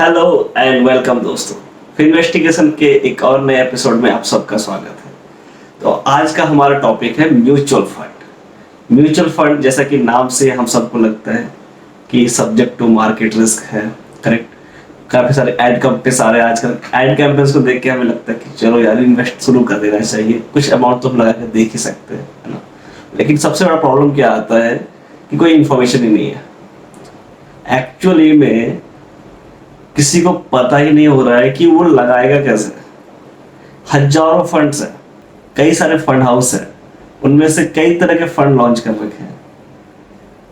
Hello and welcome दोस्तों, investigation के एक और नए एपिसोड में आप सबका स्वागत है। तो आज का हमारा टॉपिक है म्यूचुअल फंड। म्यूचुअल फंड जैसा कि नाम से हम सबको लगता है कि सब्जेक्ट टू मार्केट रिस्क है, करेक्ट। काफी सारे एड कैंपेन्स आ रहे हैं आजकल। एड कैंपेन्स को देख के हमें लगता है कि चलो यार इन्वेस्ट शुरू कर देना चाहिए, कुछ अमाउंट तो हम लगा के देख ही सकते हैं, है ना। लेकिन सबसे बड़ा प्रॉब्लम क्या आता है कि कोई इंफॉर्मेशन ही नहीं है। एक्चुअली में किसी को पता ही नहीं हो रहा है कि वो लगाएगा कैसे। हजारों फंड्स हैं, कई सारे फंड हाउस हैं, उनमें से कई तरह के फंड लॉन्च कर रखे हैं।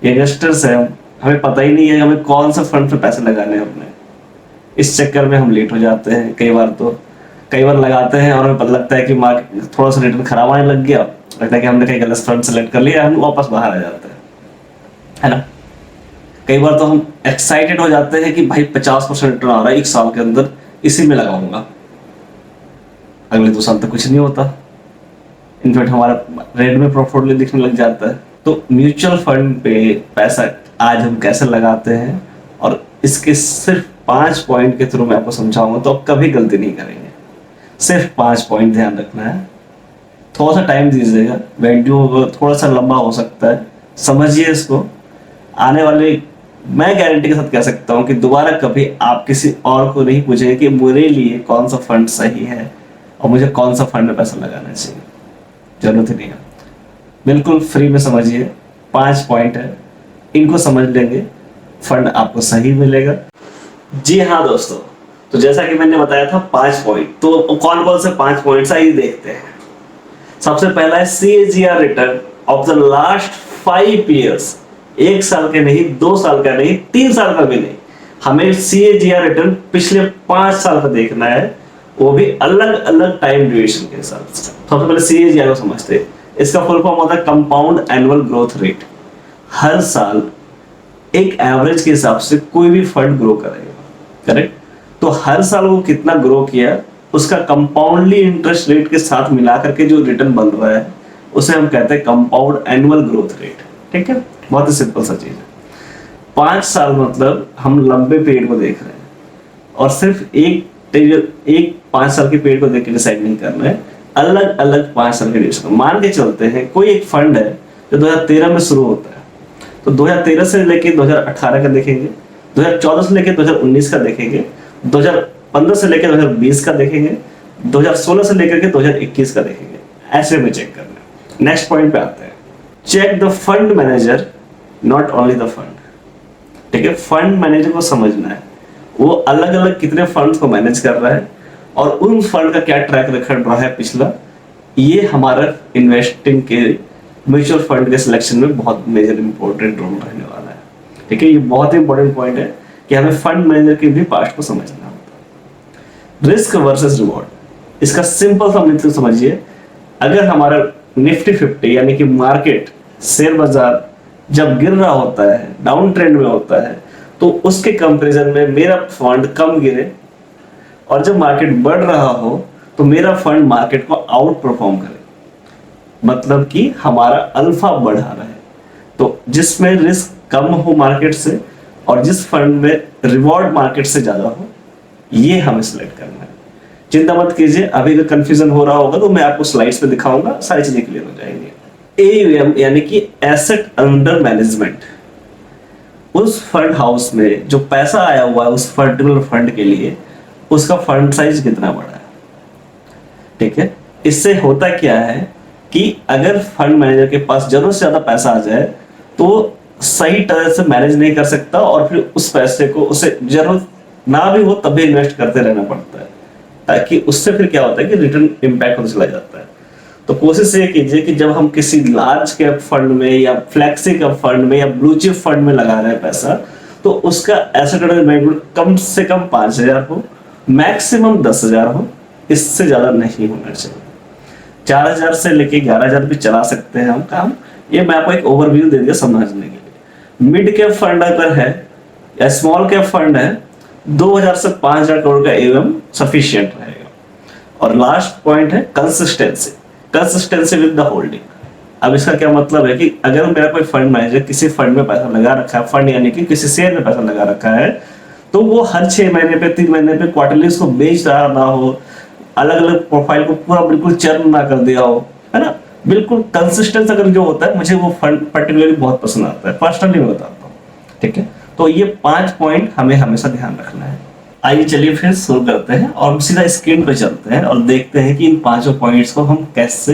इन्वेस्टर्स हैं, हमें पता ही नहीं है हमें कौन सा फंड पे पैसे लगाने हैं अपने। इस चक्कर में हम लेट हो जाते हैं। कई बार लगाते हैं और हमें पता लगता है कि मार्केट थोड़ा सा रिटर्न खराब आने लग गया, लगता है कि हमने कहीं गलत फंड सेलेक्ट कर लिया, हम वापस बाहर आ जाते हैं, है ना। कई बार तो हम एक्साइटेड हो जाते हैं कि भाई 50% रिटर्न आ रहा है एक साल के अंदर, इसी में लगाऊंगा। अगले 2 साल तक कुछ नहीं होता, इनफैक्ट हमारा रेट में पोर्टफोलियो दिखने लग जाता है। तो म्यूचुअल फंड पे पैसा आज हम कैसे लगाते हैं और इसके सिर्फ 5 पॉइंट के थ्रू मैं आपको समझाऊंगा, तो आप कभी गलती नहीं करेंगे। सिर्फ 5 पॉइंट ध्यान रखना है। थोड़ा सा टाइम दीजिएगा, वीडियो थोड़ा सा लंबा हो सकता है, समझिए इसको। आने वाले मैं गारंटी के साथ कह सकता हूं कि दोबारा कभी आप किसी और को नहीं पूछेंगे कि मेरे लिए कौन सा फंड सही है और मुझे कौन सा फंड में पैसा लगाना चाहिए। जरूरत ही नहीं है, बिल्कुल फ्री में समझिए। 5 पॉइंट है, इनको समझ लेंगे, फंड आपको सही मिलेगा। जी हाँ दोस्तों, तो जैसा कि मैंने बताया था 5 पॉइंट, तो कौन कौन से 5 पॉइंट्स आइए देखते हैं। सबसे पहला है CAGR return of the last 5 years. 1 साल के नहीं, 2 साल का नहीं, 3 साल का भी नहीं, हमें CAGR रिटर्न पिछले 5 साल का देखना है, वो भी अलग अलग टाइम ड्यूरेशन के हिसाब से। सबसे पहले CAGR को समझते हैं। इसका फुल फॉर्म होता है कंपाउंड एनुअल ग्रोथ रेट। हर साल एक एवरेज के हिसाब से कोई भी फंड ग्रो करेगा, करेक्ट। तो हर साल वो कितना ग्रो किया, उसका कंपाउंडली इंटरेस्ट रेट के साथ मिलाकर के जो रिटर्न बन रहा है, उसे हम कहते हैं कंपाउंड एनुअल ग्रोथ रेट। ठीक है, बहुत ही सिंपल सा चीज है। 5 साल मतलब हम लंबे पीरियड को देख रहे हैं और सिर्फ एक 5 साल के पीरियड को देख के डिसाइड नहीं करना है, अलग अलग 5 साल के ड्यूरेशन। मान के चलते हैं कोई एक फंड है जो 2013 में शुरू होता है, तो 2013 से लेके 2018 का देखेंगे, 2014 से लेके 2019 का देखेंगे, 2015 से लेके 2020 का देखेंगे, 2016 से लेकर के 2021 का देखेंगे। ऐसे में चेक करना है। नेक्स्ट पॉइंट पे आते हैं, check the fund manager, not only the fund. ठीक है, फंड मैनेजर को समझना है वो अलग अलग कितने फंड्स को मैनेज कर रहा है और उन फंड का क्या ट्रैक रिकॉर्ड रहा है पिछला। ये हमारा इन्वेस्टिंग के म्यूचुअल फंड के सिलेक्शन में बहुत मेजर इंपॉर्टेंट रोल रहने वाला है। ठीक है, ये बहुत ही इंपॉर्टेंट पॉइंट है कि हमें फंड मैनेजर के भी पार्ट को समझना होता है। रिस्क वर्सेस रिवॉर्ड, इसका सिंपल सा मतलब समझिए। अगर हमारा निफ्टी 50 यानी कि मार्केट, शेयर बाजार जब गिर रहा होता है, डाउन ट्रेंड में होता है, तो उसके कंपैरिजन में मेरा फंड कम गिरे, और जब मार्केट बढ़ रहा हो तो मेरा फंड मार्केट को आउट परफॉर्म करे, मतलब कि हमारा अल्फा बढ़ा रहा है। तो जिसमें रिस्क कम हो मार्केट से और जिस फंड में रिवॉर्ड मार्केट से ज्यादा हो, ये हमें सिलेक्ट करना है। चिंता मत कीजिए, अभी अगर कंफ्यूजन हो रहा होगा तो मैं आपको स्लाइड्स पे दिखाऊंगा, सारी चीजें क्लियर हो जाएंगी। AUM यानी कि एसेट अंडर मैनेजमेंट, उस फंड हाउस में जो पैसा आया हुआ है उस पर्टिकुलर फंड के लिए, उसका फंड साइज कितना बड़ा है। ठीक है, इससे होता क्या है कि अगर फंड मैनेजर के पास जरूरत से ज्यादा पैसा आ जाए तो सही तरह से मैनेज नहीं कर सकता और फिर उस पैसे को उसे जरूरत ना भी हो तब भी इन्वेस्ट करते रहना पड़ता है, ताकि उससे फिर क्या होता है कि रिटर्न इम्पैक्ट होता चला जाता है। तो कोशिश ये कीजिए कि जब हम किसी लार्ज कैप फंड में या फ्लैक्सी कैप फंड में या ब्लू चिप फंड में लगा रहे हैं पैसा, तो उसका एसेट अंडर मैनेजमेंट कम से कम 5,000 हो, मैक्सिमम 10,000 हो, इससे ज्यादा नहीं होना चाहिए। 4,000 से लेके 11,000 भी चला सकते हैं हम काम। ये मैं आपको एक ओवरव्यू दे दिया समझने के लिए। मिड कैप फंड अगर है या स्मॉल कैप फंड है, 2,000 से 5,000 करोड़ का AUM सफिशिएंट रहेगा। और लास्ट पॉइंट है consistency, consistency with the holding. अब इसका क्या मतलब है कि अगर मेरा कोई फंड मैनेजर किसी फंड में पैसा लगा रखा है, फंड यानी कि किसी शेयर में पैसा लगा रखा है, तो वो हर 6 महीने पे 3 महीने पे क्वार्टरली उसको बेच रहा ना हो, अलग अलग प्रोफाइल को पूरा बिल्कुल चर्न ना कर दिया हो, है ना। बिल्कुल कंसिस्टेंस अगर जो होता है, मुझे वो फंड पर्टिकुलरली बहुत पसंद आता है, पर्सनली मैं बताता हूँ। ठीक है, तो ये 5 पॉइंट हमें हमेशा ध्यान रखना है। आइए चलिए फिर शुरू करते हैं और सीधा स्क्रीन पे चलते हैं और देखते हैं कि इन 5 पॉइंट्स को हम कैसे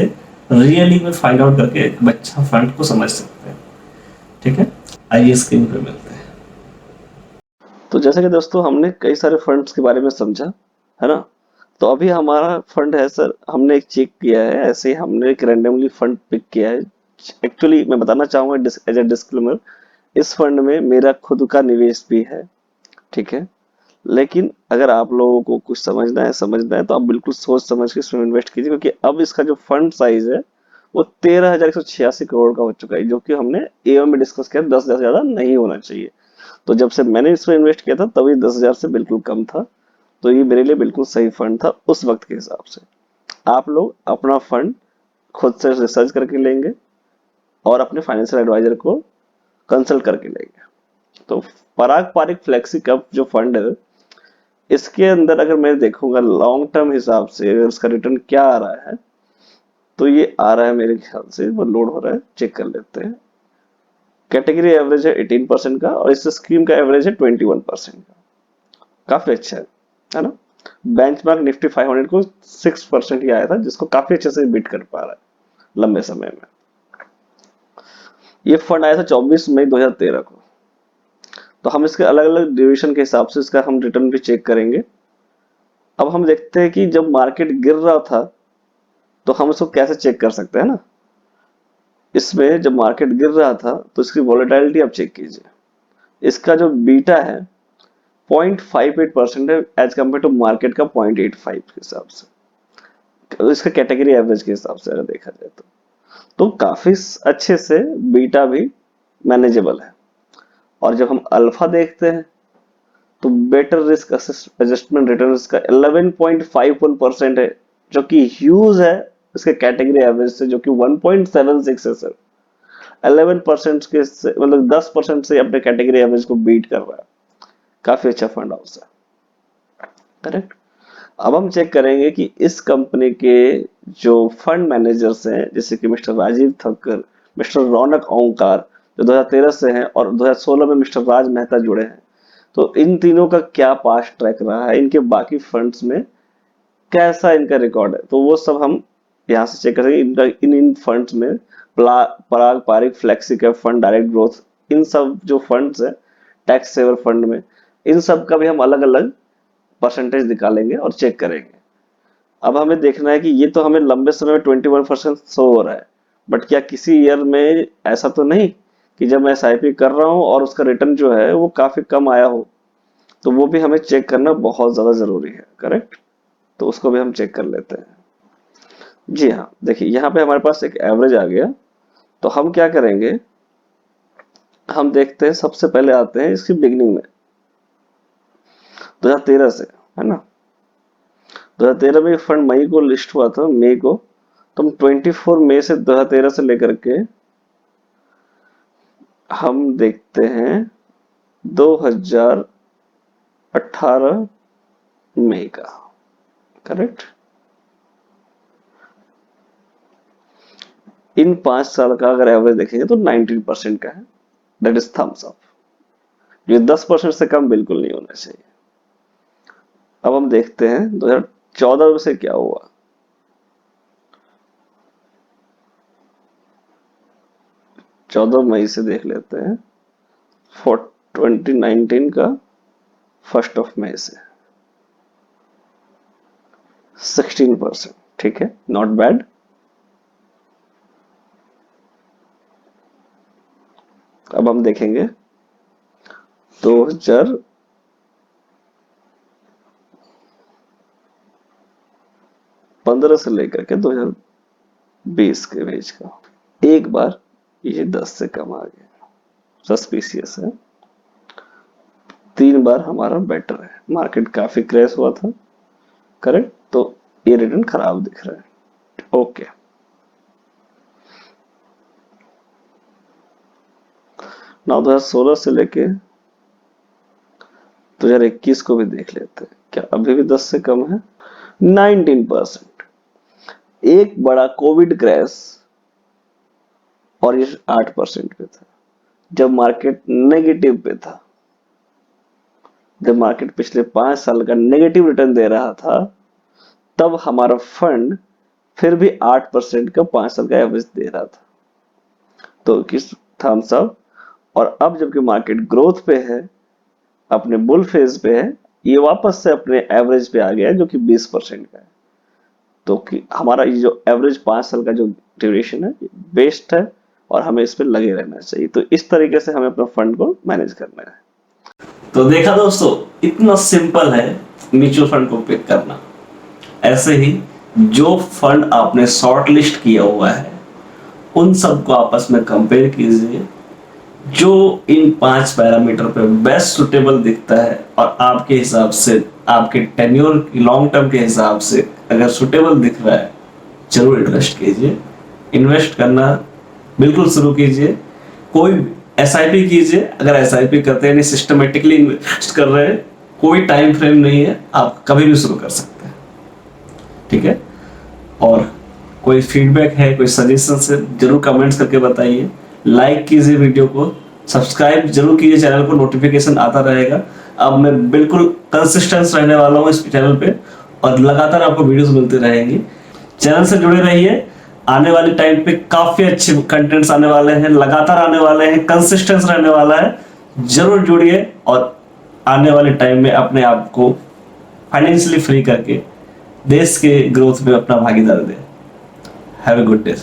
रियली में फाइंड आउट करके एक अच्छा फंड को समझ सकते हैं। ठीक है, आइए स्क्रीन पे मिलते हैं। तो जैसे कि दोस्तों हमने कई सारे फंड्स के बारे में समझा, है ना। तो अभी हमारा फंड है सर, हमने एक चेक किया है, ऐसे ही हमने एक रैंडमली फंड पिक किया है। एक्चुअली मैं बताना चाहूंगा एज ए डिस्क्लेमर, इस फंड में मेरा खुद का निवेश भी है। ठीक है, लेकिन अगर आप लोगों को कुछ समझना है तो आप बिल्कुल सोच समझ के इसमें इन्वेस्ट कीजिए, क्योंकि अब इसका जो फंड साइज है वो 13,186 करोड़ का हो चुका है, जो कि हमने एओ में डिस्कस किया 10,000 से ज्यादा नहीं होना चाहिए। तो जब से मैंने इसमें इन्वेस्ट किया था तभी 10,000 से बिल्कुल कम था। तो ये मेरे लिए बिल्कुल सही फंड था उस वक्त के हिसाब से। आप लोग अपना फंड खुद से रिसर्च करके लेंगे और अपने फाइनेंशियल एडवाइजर को कंसल्ट करके लेंगे। तो पराग पारिक फ्लेक्सी कैप जो फंड है, इसके अंदर अगर मैं देखूंगा लॉन्ग टर्म हिसाब से अगर उसका रिटर्न क्या आ रहा है, तो ये आ रहा है मेरे ख्याल से, वो लोड हो रहा है, चेक कर लेते हैं। कैटेगरी एवरेज है 18% का और इस स्कीम का एवरेज है 21% का। काफी अच्छा है ना। बेंचमार्क निफ्टी 500 को 6% ही आया था, जिसको काफी अच्छे से बीट कर पा रहा है लंबे समय में। ये फंड आया था 24 मई 2013 को। तो हम इसके अलग अलग ड्यूरेशन के हिसाब से इसका हम रिटर्न भी चेक करेंगे। अब हम देखते हैं कि जब मार्केट गिर रहा था तो हम इसको कैसे चेक कर सकते हैं ना। इसमें जब मार्केट गिर रहा था तो इसकी वॉलेटिलिटी आप चेक कीजिए। इसका जो बीटा है 0.58% है एज कम्पेयर टू मार्केट का 0.85 के हिसाब से, तो इसका कैटेगरी एवरेज के हिसाब से अगर देखा जाए तो काफी अच्छे से बीटा भी मैनेजेबल है। और जब हम अल्फा देखते हैं तो बेटर रिस्क एडजस्टमेंट रिटर्न इसका 11.51% है, जो कि ह्यूज है इसके कैटेगरी एवरेज से, जो कि 1.76 है सर। 11% के मतलब 10% से अपने कैटेगरी एवरेज को बीट कर रहा है। काफी अच्छा फंड हाउस है, करेक्ट। अब हम चेक करेंगे कि इस कंपनी के जो फंड मैनेजर्स हैं, जैसे कि मिस्टर राजीव थक्कर, मिस्टर रौनक ओंकार, जो 2013 से हैं, और 2016 में मिस्टर राज मेहता जुड़े हैं, तो इन तीनों का क्या पास्ट ट्रैक रहा है, इनके बाकी फंड्स में कैसा इनका रिकॉर्ड है, तो वो सब हम यहाँ से चेक करेंगे। इनका इन फंड्स में Parag Parikh flexi cap fund, direct growth, इन सब जो फंड्स है टैक्स सेवर फंड में, इन सब का भी हम अलग अलग परसेंटेज निकालेंगे और चेक करेंगे। अब हमें देखना है कि ये तो हमें लंबे समय में 21% शो हो रहा है, बट क्या किसी ईयर में ऐसा तो नहीं कि जब मैं एसआईपी कर रहा हूँ और उसका रिटर्न जो है वो काफी कम आया हो। तो वो भी हमें चेक करना बहुत ज्यादा जरूरी है, करेक्ट। तो उसको भी हम चेक कर लेते हैं। जी हाँ, देखिए यहाँ पे हमारे पास एक एवरेज आ गया। तो हम क्या करेंगे, हम देखते हैं, सबसे पहले आते हैं इसकी बिगिनिंग में 2013 से, है ना। 2013 में फंड मई को लिस्ट हुआ था, मई को। तो हम 24 मई से 2013 से लेकर के हम देखते हैं 2018 मई का, करेक्ट। इन 5 साल का अगर एवरेज देखेंगे तो 19% का है। That is Thums Up. ये 10% से कम बिल्कुल नहीं होना चाहिए। अब हम देखते हैं 2014 से क्या हुआ। 14 मई से देख लेते हैं, 2019 का 1 मई से 16%। ठीक है, नॉट बैड। अब हम देखेंगे 2015 से लेकर के 2020 के बीच का, एक बार ये 10 से कम आ गया, सस्पिशियस है। 3 बार हमारा बेटर है, मार्केट काफी क्रैश हुआ था, करेक्ट। तो ये रिटर्न खराब दिख रहा है, ओके। नाउ 2016 से लेके 2021 को भी देख लेते हैं, क्या अभी भी 10 से कम है? 19%। एक बड़ा कोविड क्रैश और ये 8% पे था, जब मार्केट नेगेटिव पे था। जब मार्केट पिछले 5 साल का नेगेटिव रिटर्न दे रहा था, तब हमारा फंड फिर भी 8% का 5 साल का एवरेज दे रहा था। तो किस थम्स अप। और अब जबकि मार्केट ग्रोथ पे है, अपने बुल फेज पे है, ये वापस से अपने एवरेज पे आ गया है जो कि 20% का है। तो कि हमारा ये जो एवरेज 5 साल का जो ड्यूरेशन है बेस्ट है और हमें इस पे लगे रहना चाहिए। तो इस तरीके से हमें अपना फंड को मैनेज करना है। तो देखा दोस्तों, इतना सिंपल है म्यूचुअल फंड को पिक करना। ऐसे ही जो फंड आपने शॉर्ट लिस्ट किया हुआ है उन सबको आपस में कंपेयर कीजिए, जो इन 5 पैरामीटर पे बेस्ट सुटेबल दिखता है और आपके हिसाब से, आपके टेन्योर लॉन्ग टर्म के हिसाब से अगर सुटेबल दिख रहा है, जरूर इन्वेस्ट कीजिए। इन्वेस्ट करना बिल्कुल शुरू कीजिए। कोई एसआईपी कीजिए, अगर एसआईपी करते हैं, सिस्टमेटिकली इन्वेस्ट कर रहे हैं, कोई टाइम फ्रेम नहीं है, आप कभी भी शुरू कर सकते हैं। ठीक है, और कोई फीडबैक है, कोई सजेशन है, जरूर कमेंट्स करके बताइए। लाइक कीजिए वीडियो को, सब्सक्राइब जरूर कीजिए चैनल को, नोटिफिकेशन आता रहेगा। अब मैं बिल्कुल कंसिस्टेंस रहने वाला हूँ इस चैनल पे और लगातार आपको वीडियोस मिलते रहेंगी। चैनल से जुड़े रहिए, आने वाले टाइम पे काफी अच्छे कंटेंट्स आने वाले हैं, लगातार आने वाले हैं, कंसिस्टेंस रहने वाला है। जरूर जुड़िए और आने वाले टाइम में अपने आप को फाइनेंशियली फ्री करके देश के ग्रोथ में अपना भागीदार दें। Have a good day.